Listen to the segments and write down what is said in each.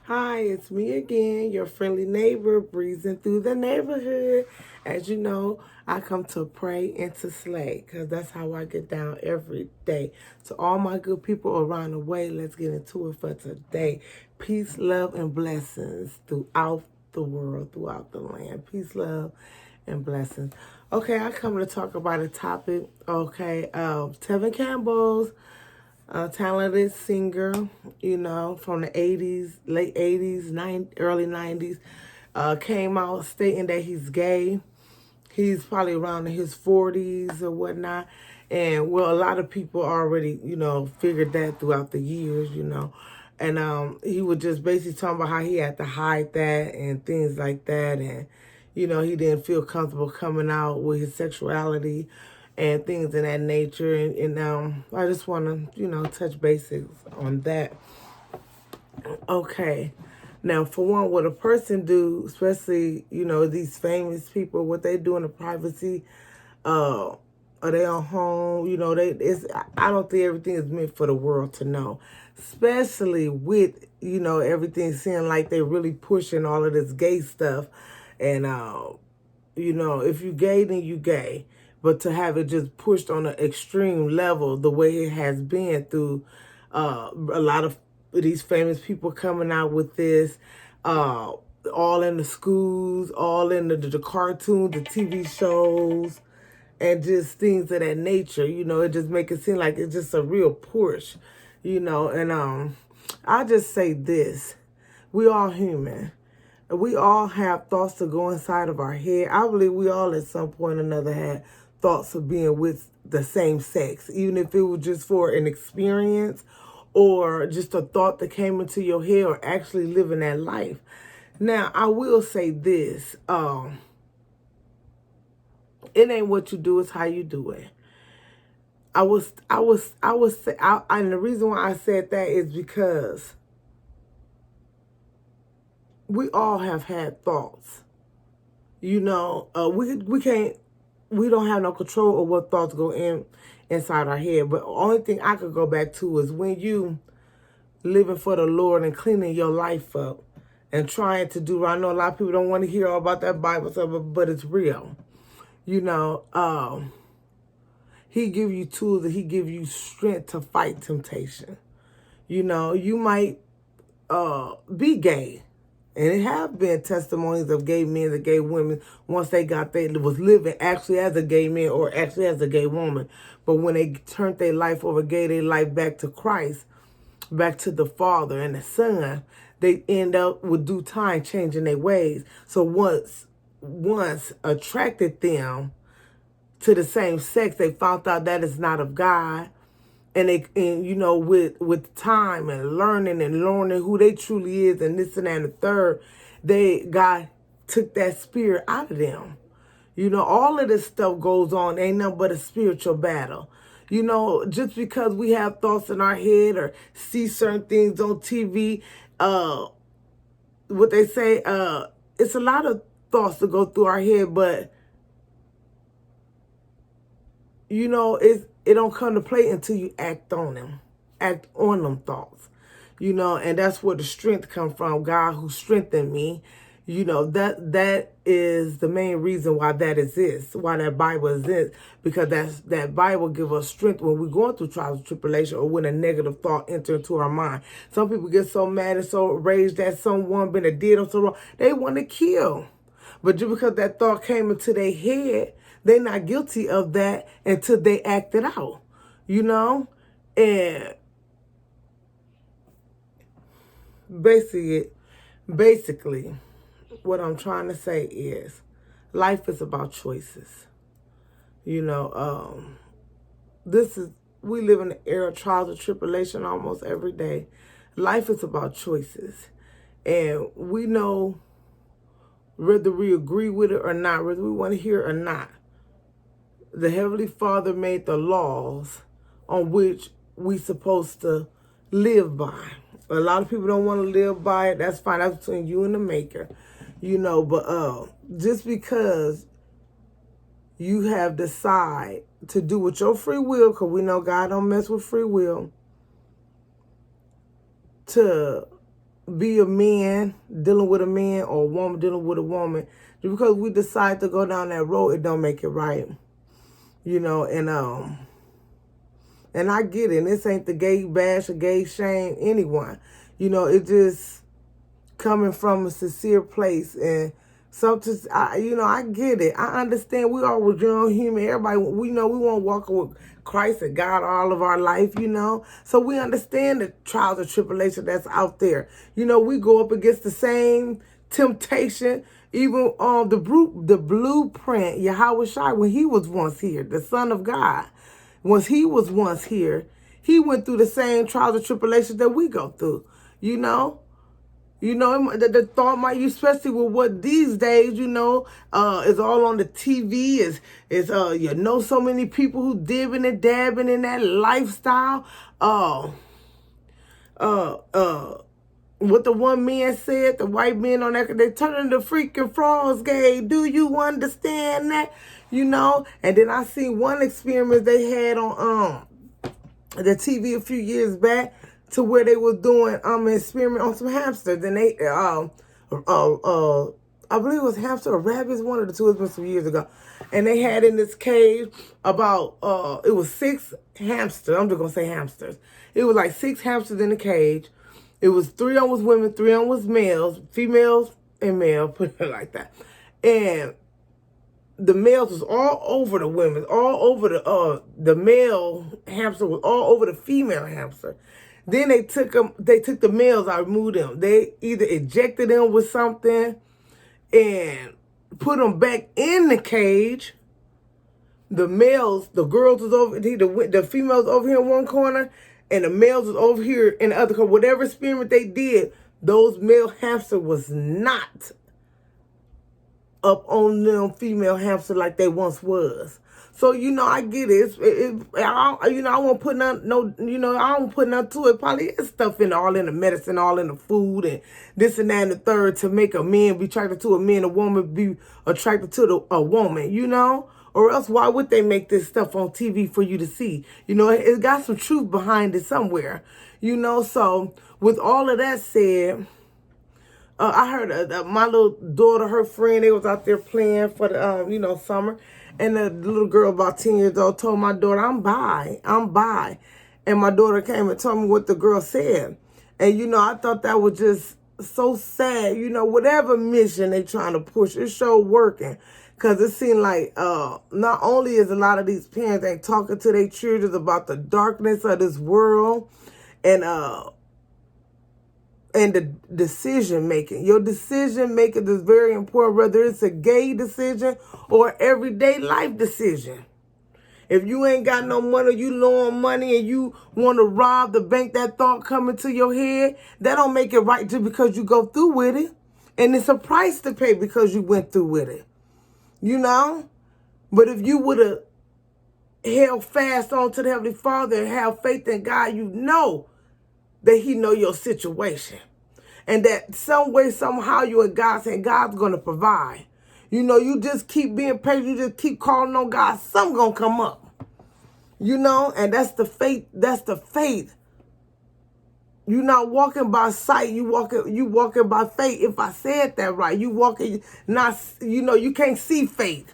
Hi, it's me again, your friendly neighbor, breezing through the neighborhood. As you know, I come to pray and to slay, because that's how I get down every day. To all my good people around the way, let's get into it for today. Peace, love, and blessings throughout the world, throughout the land. Peace, love, and blessings. Okay, I come to talk about a topic. Okay, Tevin Campbell's talented singer, from the 80s, late 80s, early 90s, came out stating that he's gay. He's probably around in his 40s or whatnot. And, well, a lot of people already, figured that throughout the years. And he was just basically talking about how he had to hide that and things like that. And, he didn't feel comfortable coming out with his sexuality and things of that nature. And I just want to, touch basics on that. Okay. Now, for one, what a person do, especially, these famous people, what they do in the privacy, uh, are they on home? I don't think everything is meant for the world to know. Especially with, everything seeming like they're really pushing all of this gay stuff. And, if you gay, then you gay. But to have it just pushed on an extreme level, the way it has been through a lot of these famous people coming out with this, all in the schools, all in the cartoons, the TV shows, and just things of that nature. It just make it seem like it's just a real push, and I just say this: we all human. We all have thoughts to go inside of our head. I believe we all at some point or another had thoughts of being with the same sex, even if it was just for an experience or just a thought that came into your head or actually living that life. Now, I will say this. It ain't what you do, it's how you do it. And the reason why I said that is because we all have had thoughts. We don't have no control of what thoughts go inside our head. But the only thing I could go back to is when you living for the Lord and cleaning your life up and trying to do. I know a lot of people don't want to hear all about that Bible stuff, but it's real. He give you tools and he give you strength to fight temptation. You might be gay. And it have been testimonies of gay men and gay women once they was living actually as a gay man or actually as a gay woman. But when they turned their life over, gave their life back to Christ, back to the Father and the Son, they end up with due time changing their ways. So once attracted them to the same sex, they found out that is not of God. With time and learning who they truly is and this and that and the third, God took that spirit out of them. All of this stuff goes on. Ain't nothing but a spiritual battle. Just because we have thoughts in our head or see certain things on TV, what they say, it's a lot of thoughts to go through our head, but it don't come to play until you act on them thoughts, and that's where the strength come from. God who strengthened me, that is the main reason why that exists, why that Bible exists, because that Bible give us strength when we're going through trials and tribulation or when a negative thought enter into our mind. Some people get so mad and so raged that someone been a did them so wrong, they want to kill. But just because that thought came into their head, they're not guilty of that until they act it out, And basically, what I'm trying to say is life is about choices. We live in an era of trials and tribulation almost every day. Life is about choices. And we know whether we agree with it or not, whether we want to hear it or not, the Heavenly Father made the laws on which we supposed to live by. A lot of people don't want to live by it. That's fine. That's between you and the Maker. But just because you have decided to do with your free will, because we know God don't mess with free will, to be a man dealing with a man or a woman dealing with a woman. Just because we decide to go down that road, it don't make it right. You know, and I get it. And this ain't the gay bash or gay shame anyone. You know, it just coming from a sincere place. And sometimes, I get it. I understand we all were young human. Everybody, we know we want to walk with Christ and God all of our life, you know. So we understand the trials and tribulation that's out there. You know, we go up against the same temptation. Even the blueprint, Yahweh Shai, when he was once here, the Son of God, once he was once here, he went through the same trials and tribulations that we go through, you know. You know, the thought might, especially with what these days, you know, is all on the TV, you know, so many people who dibbing and dabbing in that lifestyle. What the one man said, the white men on that, they turning the freaking frogs gay. Do you understand that? You know? And then I seen one experiment they had on the TV a few years back, to where they was doing an experiment on some hamsters. And they I believe it was hamster or rabbits, one of the two. It's been some years ago. And they had in this cage about it was 6 hamsters. I'm just gonna say hamsters. It was like 6 hamsters in the cage. It was 3 on was women, 3 on was males, females and male, put it like that. And the males was all over the women, all over the male hamster was all over the female hamster. Then they took the males out, removed them. They either ejected them with something and put them back in the cage. The girls was over, the females over here in one corner, and the males was over here in the other corner. Whatever experiment they did, those male hamster was not up on them female hamster like they once was. So, you know, I get it. I won't put I don't put nothing to it. Probably it's stuff all in the medicine, all in the food, and this and that and the third to make a man be attracted to a man, a woman be attracted to a woman, you know? Or else why would they make this stuff on TV for you to see? You know, it got some truth behind it somewhere, you know? So with all of that said, I heard my little daughter, her friend, they was out there playing for the, summer. And the little girl about 10 years old told my daughter, I'm bi. And my daughter came and told me what the girl said. And, you know, I thought that was just so sad. You know, whatever mission they trying to push, it sure working. Because it seemed like not only is a lot of these parents ain't talking to their children about the darkness of this world and the decision making. Your decision making is very important, whether it's a gay decision or everyday life decision. If you ain't got no money, you low on money, and you want to rob the bank, that thought coming to your head, that don't make it right just because you go through with it. And it's a price to pay because you went through with it. You know? But if you would have held fast on to the Heavenly Father and have faith in God, you know that he know your situation. And that some way, somehow you and God saying God's going to provide. You know, you just keep being patient. You just keep calling on God. Something going to come up. You know, and that's the faith. That's the faith. You're not walking by sight. You walking by faith. If I said that right, you walking not, you can't see faith.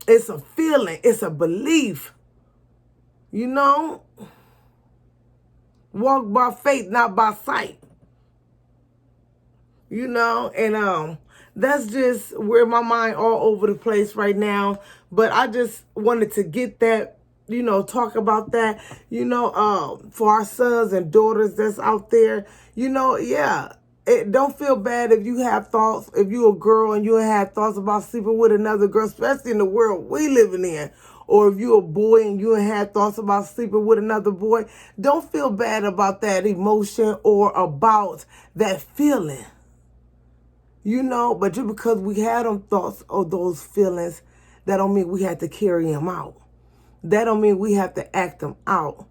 It's a feeling. It's a belief. You know? Walk by faith, not by sight. You know, and that's just where my mind all over the place right now. But I just wanted to get that, talk about that, for our sons and daughters that's out there. Don't feel bad if you have thoughts, if you're a girl and you have thoughts about sleeping with another girl, especially in the world we living in. Or if you're a boy and you had thoughts about sleeping with another boy, don't feel bad about that emotion or about that feeling. But just because we had them thoughts or those feelings, that don't mean we have to carry them out. That don't mean we have to act them out.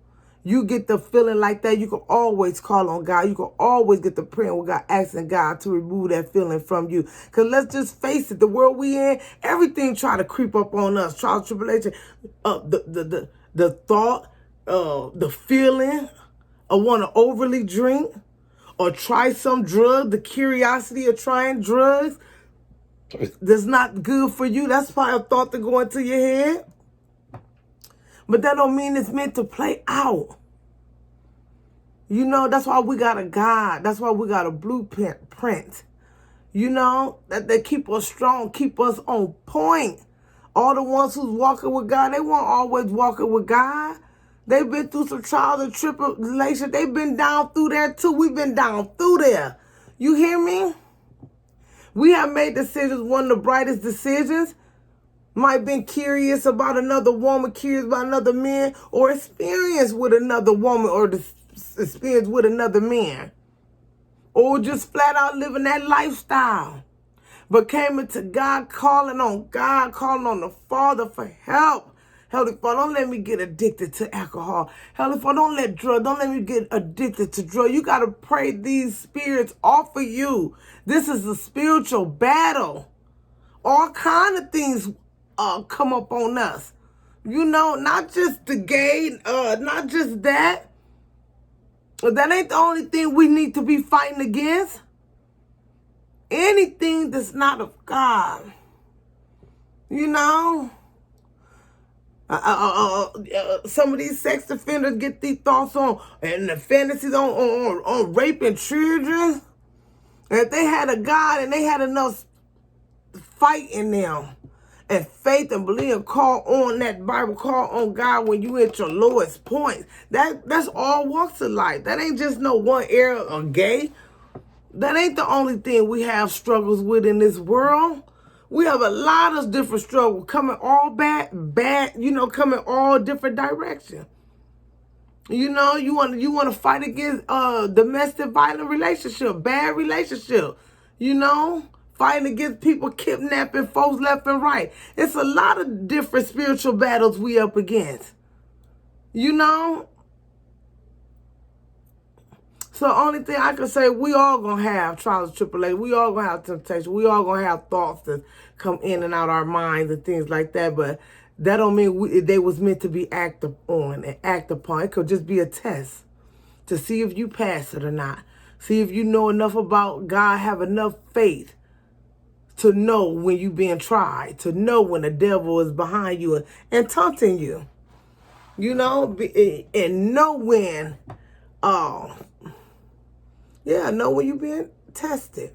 You get the feeling like that, you can always call on God. You can always get the praying with God, asking God to remove that feeling from you. Because let's just face it, the world we in, everything try to creep up on us. Trial, tribulation, the thought, the feeling or want to overly drink or try some drug, the curiosity of trying drugs that's not good for you. That's probably a thought to go into your head. But that don't mean it's meant to play out. You know, that's why we got a God. That's why we got a blueprint. You know, that they keep us strong, keep us on point. All the ones who's walking with God, they weren't always walking with God. They've been through some trials and tribulations. They've been down through there too. We've been down through there. You hear me? We have made decisions, one of the brightest decisions. Might have been curious about another woman, curious about another man, or experience with another woman, or the experience with another man. Or just flat out living that lifestyle. But came into God, calling on the Father for help. Heavenly Father, don't let me get addicted to alcohol. Heavenly Father, don't let me get addicted to drugs. You got to pray these spirits off of you. This is a spiritual battle. All kind of things come up on us. You know, not just the gay, not just that. That ain't the only thing we need to be fighting against. Anything that's not of God. You know? Some of these sex offenders get these thoughts on and the fantasies on raping children. And if they had a God and they had enough fight in them and faith and belief and call on that Bible, call on God when you at your lowest point. That's all walks of life. That ain't just no one area of gay. That ain't the only thing we have struggles with in this world. We have a lot of different struggles coming all bad, you know, coming all different directions. You know, you want to fight against domestic violent relationship, bad relationship. You know, fighting against people kidnapping folks left and right. It's a lot of different spiritual battles we up against. You know? So the only thing I can say, we all going to have trials and tribulations. We all going to have temptation. We all going to have thoughts that come in and out our minds and things like that. But that don't mean they was meant to be acted on and acted upon. It could just be a test to see if you pass it or not. See if you know enough about God, have enough faith to know when you being tried, to know when the devil is behind you and taunting you. You know, and know when... know when you're being tested.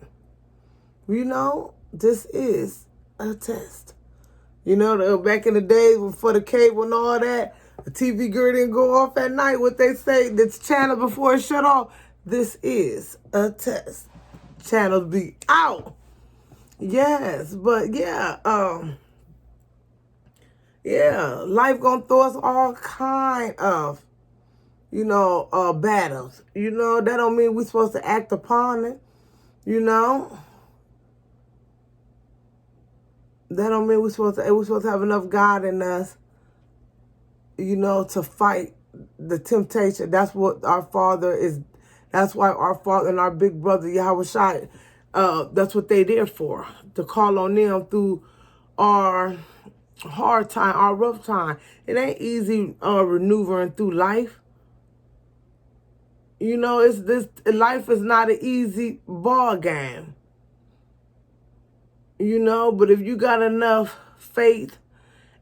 You know, this is a test. You know, back in the days before the cable and all that, the TV girl didn't go off at night. What they say, this channel before it shut off, this is a test. Channels be out. Yes, but life gonna throw us all kind of battles. You know, that don't mean we're supposed to act upon it. You know? That don't mean we're supposed to have enough God in us, you know, to fight the temptation. That's what our Father is. That's why our Father and our big brother, Yahweh Shai, that's what they there for. To call on them through our hard time, our rough time. It ain't easy maneuvering through life. You know, life is not an easy ball game. You know, but if you got enough faith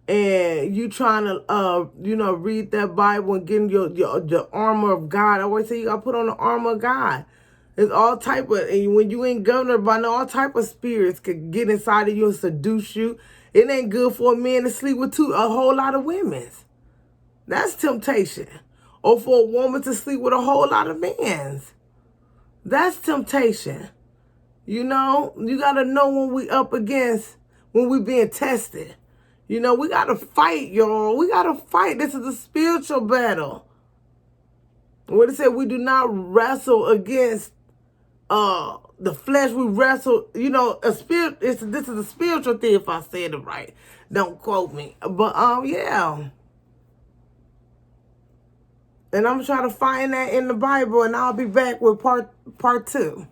and you trying to, read that Bible and getting your armor of God. I always say you got to put on the armor of God. There's all type of, and when you ain't governed by all type of spirits could get inside of you and seduce you. It ain't good for a man to sleep with a whole lot of women. That's temptation. Or for a woman to sleep with a whole lot of men. That's temptation. You know, you got to know when we up against, when we being tested. You know, we got to fight, y'all. We got to fight. This is a spiritual battle. What it said, we do not wrestle against the flesh. We wrestle, you know, a spirit. This is a spiritual thing if I said it right. Don't quote me. But, yeah. And I'm trying to find that in the Bible, and I'll be back with part 2.